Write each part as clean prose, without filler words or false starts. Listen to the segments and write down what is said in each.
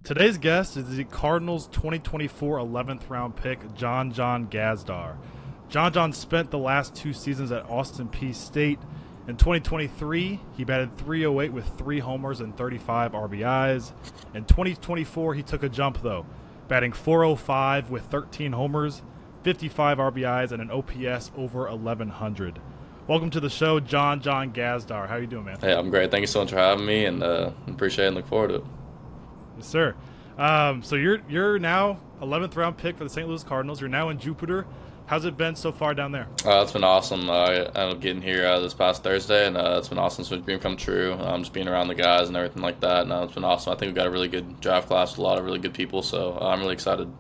Today's guest is the Cardinals 2024 11th round pick, Jon-Jon Gazdar. Jon-Jon spent the last two seasons at Austin Peay State. In 2023, he batted .308 with 3 homers and 35 RBIs. In 2024, he took a jump, though, batting .405 with 13 homers, 55 RBIs, and an OPS over 1,100. Welcome to the show, Jon-Jon Gazdar. How are you doing, man? Hey, I'm great. Thank you so much for having me, and appreciate it and look forward to it. Yes, sir. So you're now 11th round pick for the St. Louis Cardinals. You're now in Jupiter. How's it been so far down there? It's been awesome. I ended up getting here this past Thursday, and it's been awesome. It's been a dream come true. Just being around the guys and everything like that. And it's been awesome. I think we've got a really good draft class with a lot of really good people, so I'm really excited.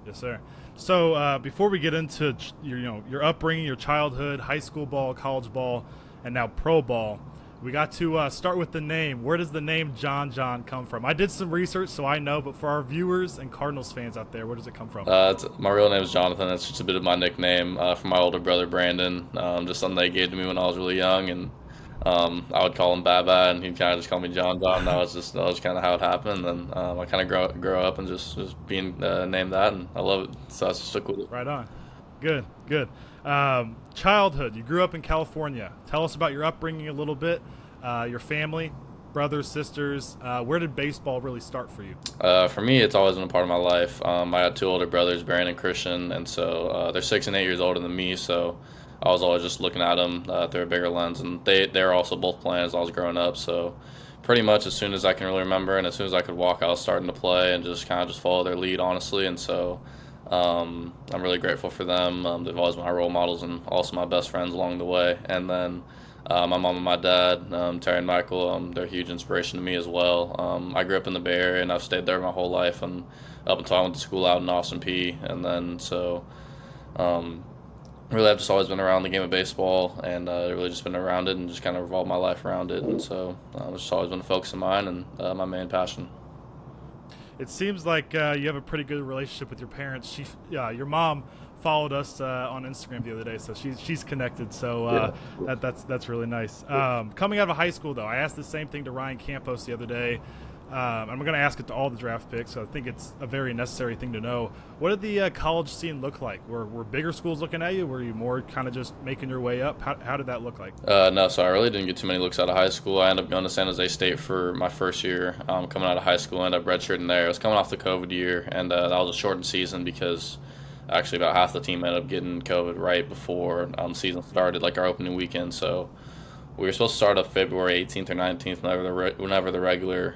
Yes, sir. So before we get into your upbringing, your childhood, high school ball, college ball, and now pro ball, we got to start with the name. Where does the name Jon-Jon come from? I did some research, so I know, but for our viewers and Cardinals fans out there, where does it come from? My real name is Jonathan. It's just a bit of my nickname from my older brother, Brandon. Just something they gave to me when I was really young, and I would call him Baba, and he'd kind of just call me Jon-Jon. That was kind of how it happened. And I kind of grow up and just being named that, and I love it. So it's just so cool. Right on. Good. Childhood. You grew up in California. Tell us about your upbringing a little bit, your family, brothers, sisters. Where did baseball really start for you? For me, it's always been a part of my life. I had 2 older brothers, Brandon and Christian, and so they're 6 and 8 years older than me. So I was always just looking at them through a bigger lens, and they're also both playing as I was growing up. So pretty much as soon as I can really remember, and as soon as I could walk, I was starting to play and just kind of just follow their lead, honestly. And so I'm really grateful for them. They've always been my role models and also my best friends along the way. And then my mom and my dad, Terry and Michael, they're a huge inspiration to me as well. I grew up in the Bay Area, and I've stayed there my whole life, and up until I went to school out in Austin Peay. And then so really I've just always been around the game of baseball, and really just been around it and just kind of revolved my life around it. And so it's just always been a focus of mine and my main passion. It seems like you have a pretty good relationship with your parents. Your mom followed us on Instagram the other day, so she's connected. So that's really nice. Coming out of high school, though, I asked the same thing to Ryan Campos the other day. I'm going to ask it to all the draft picks, so I think it's a very necessary thing to know. What did the college scene look like? Were bigger schools looking at you? Were you more kind of just making your way up? How did that look like? No, so I really didn't get too many looks out of high school. I ended up going to San Jose State for my first year coming out of high school. I ended up redshirting there. I was coming off the COVID year, and that was a shortened season because actually about half the team ended up getting COVID right before the season started, like our opening weekend. So we were supposed to start up February 18th or 19th, whenever the regular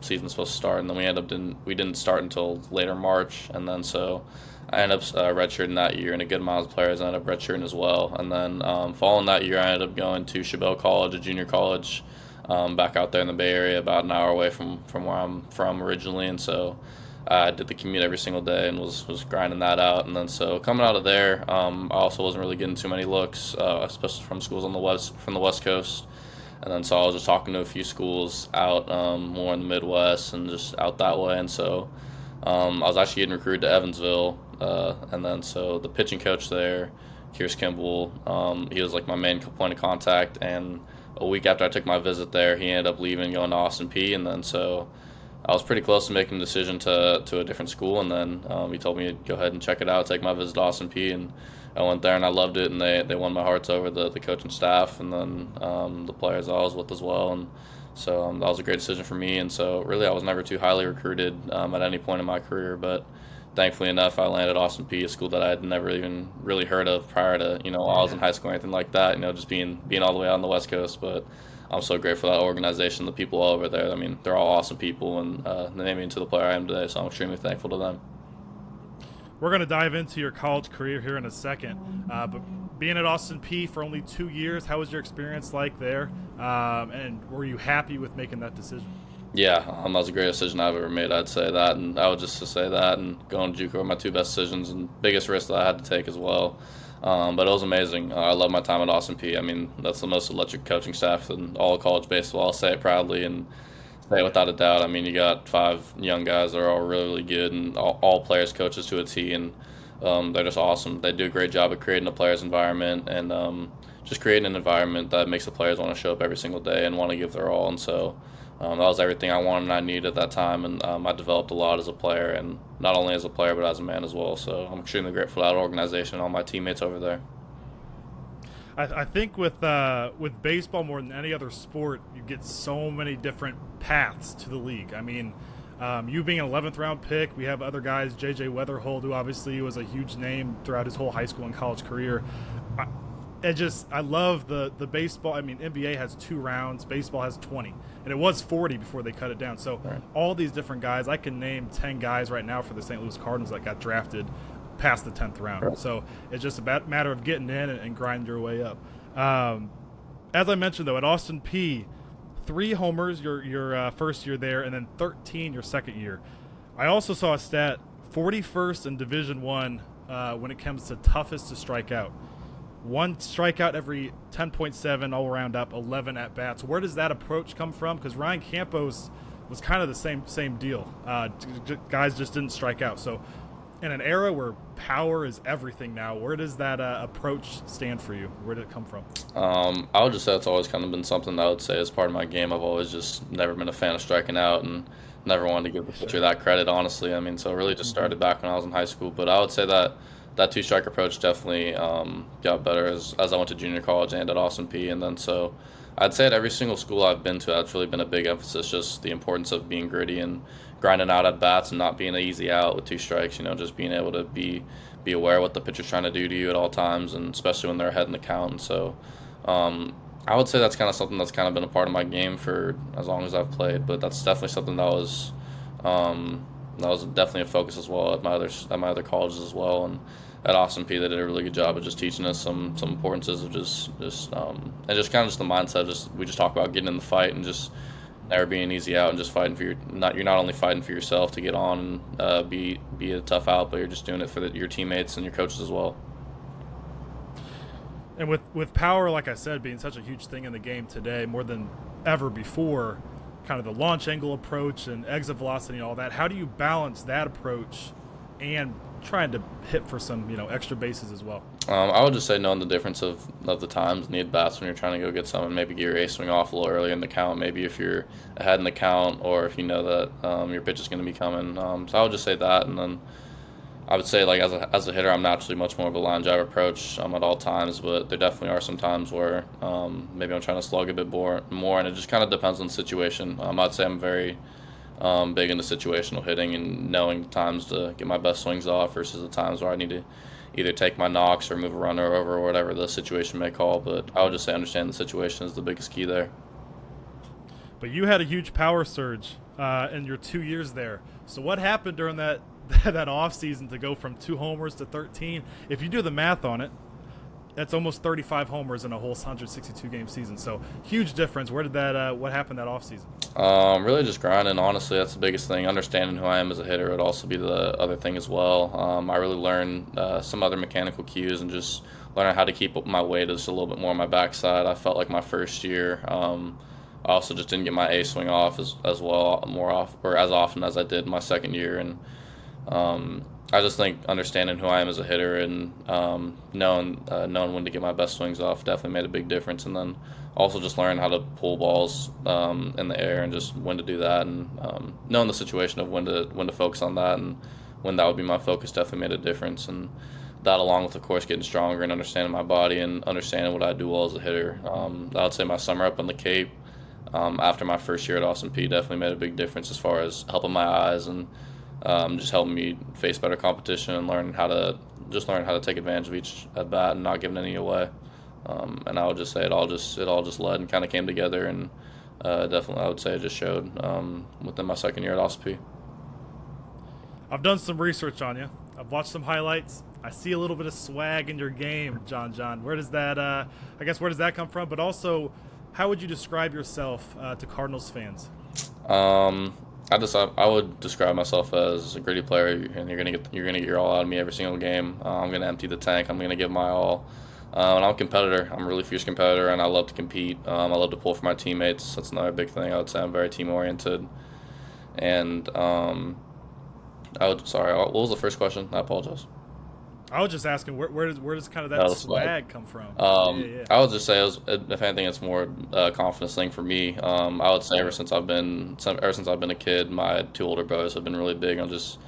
season was supposed to start, and then we didn't start until later March, and then so I ended up redshirting that year, and a good amount of players ended up redshirting as well. And then following that year, I ended up going to Chabot College, a junior college, back out there in the Bay Area, about an hour away from where I'm from originally, and so I did the commute every single day and was grinding that out. And then so coming out of there, I also wasn't really getting too many looks, especially from schools on from the West Coast. And then so I was just talking to a few schools out more in the Midwest and just out that way. And so I was actually getting recruited to Evansville. And then so the pitching coach there, Kears Kimball, he was like my main point of contact. And a week after I took my visit there, he ended up leaving and going to Austin Peay. And then so I was pretty close to making the decision to a different school, and then he told me to go ahead and check it out, take my visit to Austin Peay, and I went there and I loved it, and they won my hearts over, the coaching staff, and then the players I was with as well. And so that was a great decision for me. And so really I was never too highly recruited at any point in my career, but thankfully enough I landed at Austin Peay, a school that I had never even really heard of prior to while I was in high school or anything like that, just being all the way out on the West Coast. But I'm so grateful for that organization, the people all over there. I mean, they're all awesome people, and they made me into the player I am today, so I'm extremely thankful to them. We're going to dive into your college career here in a second, but being at Austin Peay for only 2 years, how was your experience like there, and were you happy with making that decision? Yeah, that was a great decision I've ever made, I'd say that, and I would just to say that, and going to JUCO were my 2 best decisions and biggest risks that I had to take as well. But it was amazing. I love my time at Austin Peay. I mean, that's the most electric coaching staff in all of college baseball. I'll say it proudly and say it without a doubt. I mean, you got 5 young guys that are all really, really good, and all players, coaches to a T, and they're just awesome. They do a great job of creating a player's environment and just creating an environment that makes the players want to show up every single day and want to give their all. And so That was everything I wanted and I needed at that time, and I developed a lot as a player, and not only as a player but as a man as well. So I'm extremely grateful for that organization and all my teammates over there. I think with baseball more than any other sport, you get so many different paths to the league. I mean, you being an 11th round pick, we have other guys, J.J. Weatherhold, who obviously was a huge name throughout his whole high school and college career. I love the baseball. I mean, NBA has 2 rounds, baseball has 20, and it was 40 before they cut it down. So Right. all these different guys, I can name 10 guys right now for the St. Louis Cardinals that got drafted past the 10th round. Right. So it's just a matter of getting in and grinding your way up. As I mentioned, though, at Austin Peay, 3 homers your first year there, and then 13 your second year. I also saw a stat: 41st in Division I when it comes to toughest to strike out. 1 strikeout every 10.7 all around up, 11 at bats. Where does that approach come from? Because Ryan Campos was kind of the same deal. Guys just didn't strike out. So in an era where power is everything now, where does that approach stand for you? Where did it come from? I would just say it's always kind of been something that I would say is part of my game. I've always just never been a fan of striking out and never wanted to give the pitcher that credit, honestly. I mean, so it really just started back when I was in high school. But I would say that 2-strike approach definitely got better as I went to junior college and at Austin Peay. And then so I'd say at every single school I've been to, that's really been a big emphasis, just the importance of being gritty and grinding out at bats and not being an easy out with 2 strikes, just being able to be aware of what the pitcher's trying to do to you at all times, and especially when they're ahead in the count. And so I would say that's kind of something that's kind of been a part of my game for as long as I've played, but that's definitely something that was definitely a focus as well at my other colleges as well. And at Austin Peay, they did a really good job of just teaching us some importances of just and just kind of just the mindset. We just talk about getting in the fight and just never being easy out and just fighting for you're not only fighting for yourself to get on and be a tough out, but you're just doing it for your teammates and your coaches as well. And with power, like I said, being such a huge thing in the game today, more than ever before, kind of the launch angle approach and exit velocity and all that, how do you balance that approach and trying to hit for some extra bases as well? I would just say knowing the difference of the times and the at-bats when you're trying to go get someone, maybe get your ace swing off a little earlier in the count, maybe if you're ahead in the count or if you know that your pitch is going to be coming. So I would just say that, and then I would say, like, as a hitter, I'm naturally much more of a line drive approach at all times, but there definitely are some times where maybe I'm trying to slug a bit more, and it just kind of depends on the situation. I'd say I'm very big into situational hitting and knowing the times to get my best swings off versus the times where I need to either take my knocks or move a runner over or whatever the situation may call. But I would just say understand the situation is the biggest key there. But you had a huge power surge in your 2 years there. So what happened during that off season to go from 2 homers to 13? If you do the math on it, that's almost 35 homers in a whole 162 game season. So huge difference. Where did that? What happened that off season? Really just grinding. Honestly, that's the biggest thing. Understanding who I am as a hitter would also be the other thing as well. I really learned some other mechanical cues and just learning how to keep my weight just a little bit more on my backside. I felt like my first year. I also just didn't get my A swing off as well as often as I did my second year, and I just think understanding who I am as a hitter and knowing when to get my best swings off definitely made a big difference. And then also just learning how to pull balls in the air and just when to do that, and knowing the situation of when to focus on that and when that would be my focus definitely made a difference. And that, along with, of course, getting stronger and understanding my body and understanding what I do well as a hitter, I would say my summer up on the Cape after my first year at Austin Peay definitely made a big difference as far as helping my eyes and just helping me face better competition and learn how to take advantage of each at bat and not giving any away. And I would just say it all just led and kind of came together, and definitely I would say it just showed within my second year at Austin Peay. I've done some research on you. I've watched some highlights. I see a little bit of swag in your game, Jon-Jon. Where does that where does that come from? But also, how would you describe yourself to Cardinals fans? I would describe myself as a gritty player, and you're gonna get your all out of me every single game. I'm gonna empty the tank. I'm gonna give my all. And I'm a competitor. I'm a really fierce competitor, and I love to compete. I love to pull for my teammates. That's another big thing. I would say I'm very team oriented. And what was the first question? I apologize. I was just asking where does kind of that That was swag. swag come from? Yeah, yeah, I would just say, if anything, it's more a confidence thing for me. I would say yeah. ever since I've been a kid, my two older brothers have been really big on just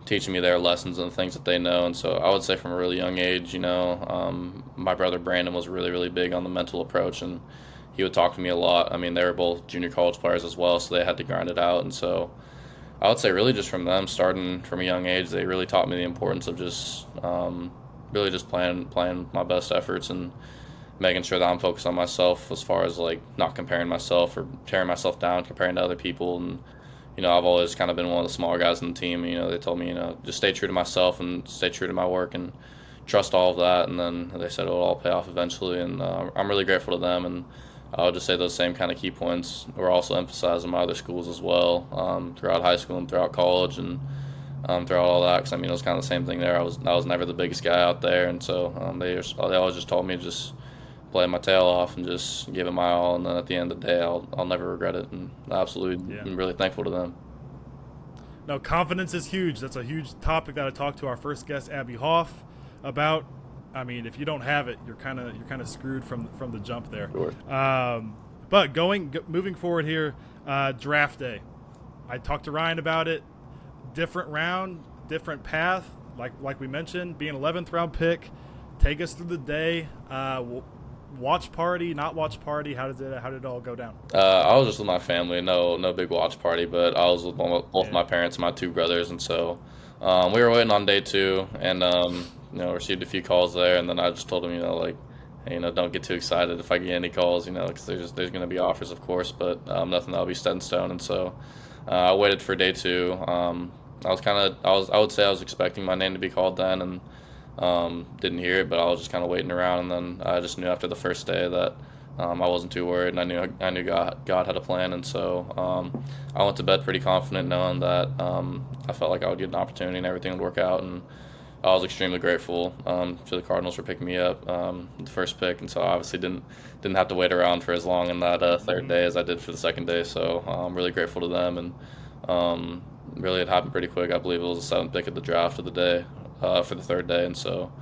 teaching me their lessons and things that they know. And so I would say from a really young age, my brother Brandon was really, really big on the mental approach, and he would talk to me a lot. I mean, they were both junior college players as well, so they had to grind it out. And so I would say really just from them starting from a young age, they really taught me the importance of just really just playing my best efforts and making sure that I'm focused on myself as far as like not comparing myself or tearing myself down, comparing to other people. And I've always kind of been one of the smaller guys in the team. They told me, just stay true to myself and stay true to my work and trust all of that. And then they said it'll all pay off eventually. And I'm really grateful to them. And I would just say those same kind of key points were also emphasized in my other schools as well, throughout high school and throughout college and throughout all that. Because it was kind of the same thing there. I was never the biggest guy out there, and so they always just told me to just play my tail off and just give it my all. And then at the end of the day, I'll never regret it. And I absolutely, Yeah. I'm really thankful to them. No, confidence is huge. That's a huge topic that I talked to our first guest, Abby Hoff, about. I mean, if you don't have it, you're kind of screwed from the jump there. Sure. But moving forward here, draft day. I talked to Ryan about it. Different round, different path. Like we mentioned, being 11th round pick. Take us through the day. Watch party, not watch party. How did it all go down? I was just with my family. No big watch party, but I was with both Yeah. my parents and my two brothers, and so we were waiting on day two, and received a few calls there, and then I just told them, like, hey, don't get too excited if I get any calls, because there's going to be offers, of course, but nothing that'll be set in stone. And so I waited for day two. I would say I was expecting my name to be called then, and didn't hear it, but I was just kind of waiting around, and then I just knew after the first day that I wasn't too worried, and I knew God had a plan. And so I went to bed pretty confident, knowing that I felt like I would get an opportunity and everything would work out. And I was extremely grateful to the Cardinals for picking me up, the first pick, and so I obviously didn't have to wait around for as long in that third day as I did for the second day. So I'm really grateful to them, and really it happened pretty quick. I believe it was the seventh pick of the draft of the day for the third day, and so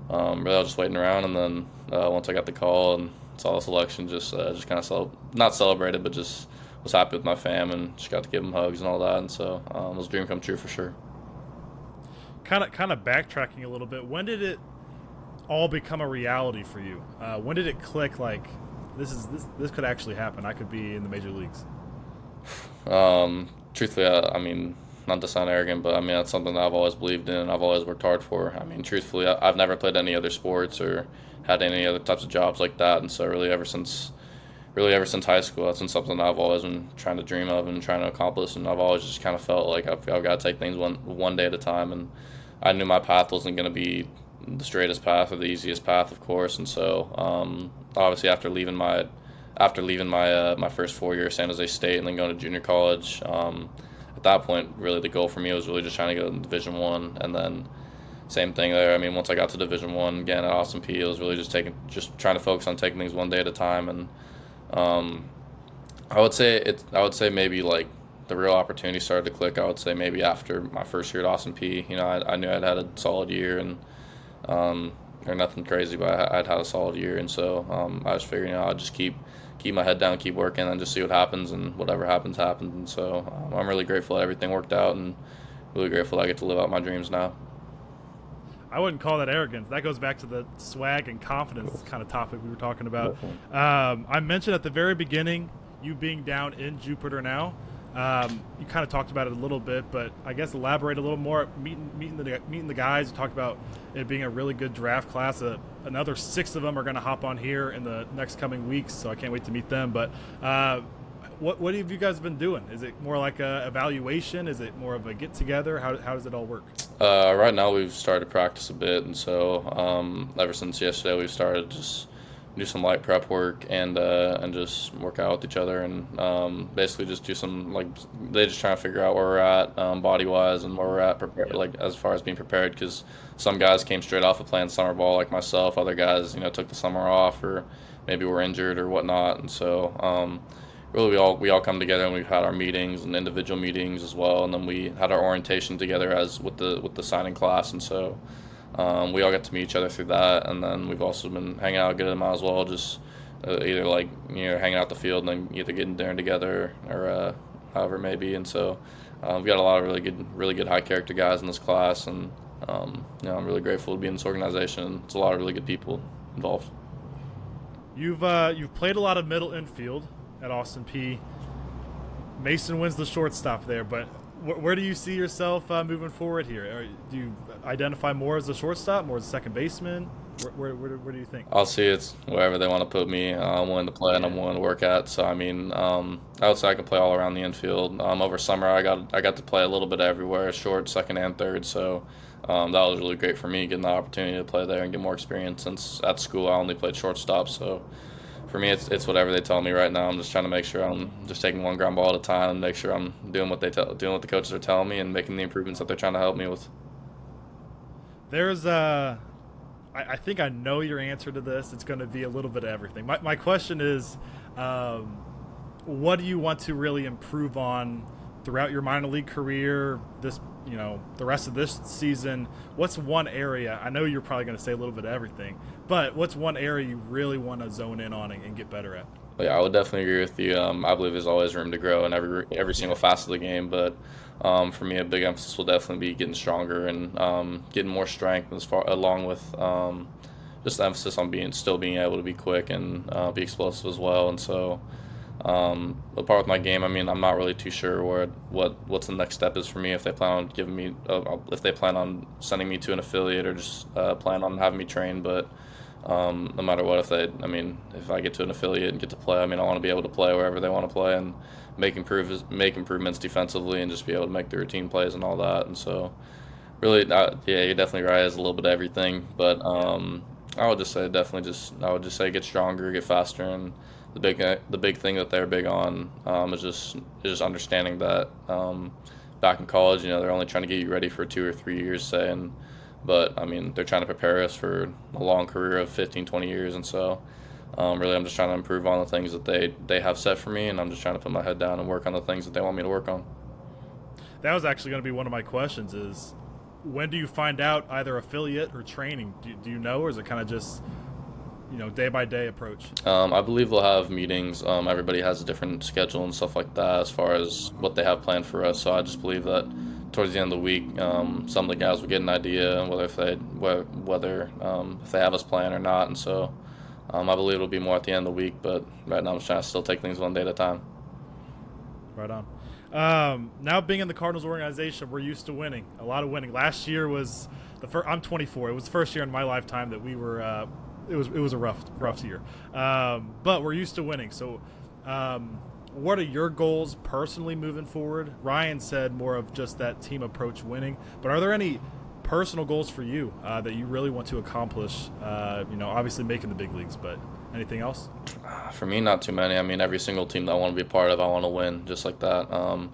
really I was just waiting around, and then once I got the call and saw the selection, just kind of not celebrated, but just was happy with my fam and just got to give them hugs and all that, and so it was a dream come true for sure. Kind of backtracking a little bit. When did it all become a reality for you? When did it click? Like this could actually happen. I could be in the major leagues. Truthfully, I mean, not to sound arrogant, but I mean that's something that I've always believed in and I've always worked hard for. I mean, truthfully, I've never played any other sports or had any other types of jobs like that, and so really ever since high school, that's been something that I've always been trying to dream of and trying to accomplish. And I've always just kind of felt like I've got to take things one day at a time. And I knew my path wasn't going to be the straightest path or the easiest path, of course. And so obviously after leaving my my first 4 year at San Jose State and then going to junior college, at that point really the goal for me was really just trying to go to Division One. And then same thing there. I mean, once I got to Division One again at Austin Peay, it was really just trying to focus on taking things one day at a time. And I would say maybe like the real opportunity started to click. I would say maybe after my first year at Austin Peay. I knew I'd had a solid year, and or nothing crazy, but I'd had a solid year, and so I just figured I'd just keep my head down, keep working, and just see what happens, and whatever happens. And so I'm really grateful that everything worked out, and really grateful that I get to live out my dreams now. I wouldn't call that arrogance. That goes back to the swag and confidence kind of topic we were talking about. I mentioned at the very beginning you being down in Jupiter now. You kind of talked about it a little bit, but I guess elaborate a little more. Meeting the guys. You talked about it being a really good draft class. Another 6 of them are going to hop on here in the next coming weeks, so I can't wait to meet them. But what have you guys been doing? Is it more like a evaluation? Is it more of a get together? How does it all work? Right now we've started to practice a bit, and so ever since yesterday we've started to just do some light prep work and just work out with each other, and basically just do some they just trying to figure out where we're at body wise and where we're at prepared, like as far as being prepared, because some guys came straight off of playing summer ball like myself. Other guys took the summer off or maybe were injured or whatnot, and so really we all come together, and we've had our meetings and individual meetings as well, and then we had our orientation together as with the signing class. And so we all got to meet each other through that, and then we've also been hanging out good at might as well, just either like hanging out the field and then either getting dinner together or however it may be. And so we've got a lot of really good high character guys in this class, and I'm really grateful to be in this organization. It's a lot of really good people involved. You've played a lot of middle infield at Austin Peay. Mason wins the shortstop there, but where do you see yourself moving forward here? Do you identify more as a shortstop, more as a second baseman? Where do you think? I'll see it's wherever they want to put me. I'm willing to play and I'm willing to work at. So I mean, I would say I can play all around the infield. Over summer, I got to play a little bit everywhere, short, second, and third. So that was really great for me, getting the opportunity to play there and get more experience. Since at school I only played shortstop, so for me it's whatever they tell me right now. I'm just trying to make sure I'm just taking one ground ball at a time and make sure I'm doing what doing what the coaches are telling me and making the improvements that they're trying to help me with. There's I think I know your answer to this. It's going to be a little bit of everything. My question is, what do you want to really improve on throughout your minor league career? The rest of this season. What's one area? I know you're probably going to say a little bit of everything, but what's one area you really want to zone in on and get better at? Yeah, I would definitely agree with you. I believe there's always room to grow in every single facet of the game, but for me, a big emphasis will definitely be getting stronger and getting more strength, along with just the emphasis on still being able to be quick and be explosive as well. And so, a part with my game, I mean, I'm not really too sure what's the next step is for me. If they plan on giving me, if they plan on sending me to an affiliate or just plan on having me train, but no matter what, if I get to an affiliate and get to play, I mean, I want to be able to play wherever they want to play and make improvements defensively and just be able to make the routine plays and all that. And so, really, yeah, you're definitely right. It's a little bit of everything, but I would just say get stronger, get faster, and the big thing that they're big on is just understanding that back in college, they're only trying to get you ready for 2 or 3 years, say, but I mean, they're trying to prepare us for a long career of 15, 20 years. And so really, I'm just trying to improve on the things that they have set for me, and I'm just trying to put my head down and work on the things that they want me to work on. That was actually going to be one of my questions is, when do you find out either affiliate or training? Do you know, or is it kind of just, day-by-day approach? I believe they'll have meetings. Everybody has a different schedule and stuff like that as far as what they have planned for us. So I just believe that towards the end of the week, some of the guys will get an idea whether if they have us playing or not. And so I believe it'll be more at the end of the week, but right now I'm just trying to still take things one day at a time. Right on. Now being in the Cardinals organization, we're used to winning. A lot of winning. Last year was I'm 24. It was the first year in my lifetime that we were. It was a rough year. But we're used to winning. So, what are your goals personally moving forward? Ryan said more of just that team approach, winning. But are there any personal goals for you that you really want to accomplish? Obviously making the big leagues, but anything else? For me, not too many. I mean, every single team that I want to be a part of, I want to win, just like that. I'm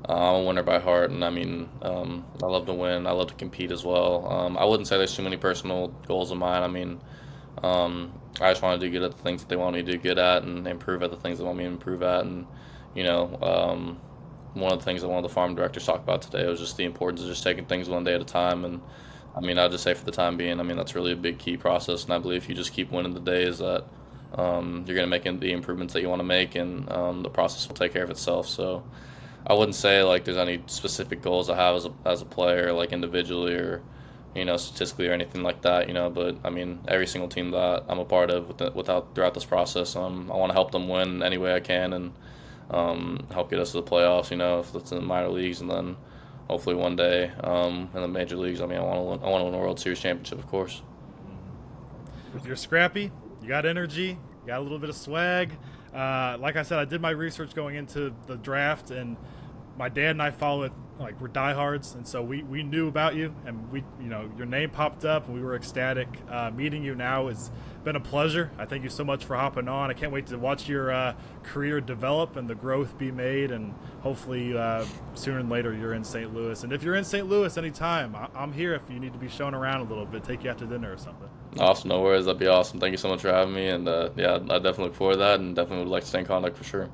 a winner by heart, and I mean, I love to win. I love to compete as well. I wouldn't say there's too many personal goals of mine. I mean, I just want to do good at the things that they want me to do good at and improve at the things they want me to improve at. And, one of the things that one of the farm directors talked about today was just the importance of just taking things one day at a time. And, I mean, I'll just say for the time being, I mean, that's really a big key process. And I believe if you just keep winning the days that you're going to make the improvements that you want to make, and the process will take care of itself. So I wouldn't say, like, there's any specific goals I have as a player, like, individually or statistically or anything like that, but I mean, every single team that I'm a part of throughout this process, I want to help them win any way I can and help get us to the playoffs, if it's in the minor leagues, and then hopefully one day in the major leagues. I mean, I want to win a World Series championship, of course. You're scrappy, you got energy, you got a little bit of swag. Like I said, I did my research going into the draft, and my dad and I follow it, like, we're diehards, and so we knew about you, and your name popped up, and we were ecstatic. Meeting you now has been a pleasure. I thank you so much for hopping on. I can't wait to watch your career develop and the growth be made, and hopefully sooner than later you're in St. Louis. And if you're in St. Louis anytime, I'm here if you need to be shown around a little bit, take you out to dinner or something. Awesome, no worries. That'd be awesome. Thank you so much for having me, and yeah, I definitely look forward to that, and definitely would like to stay in contact for sure.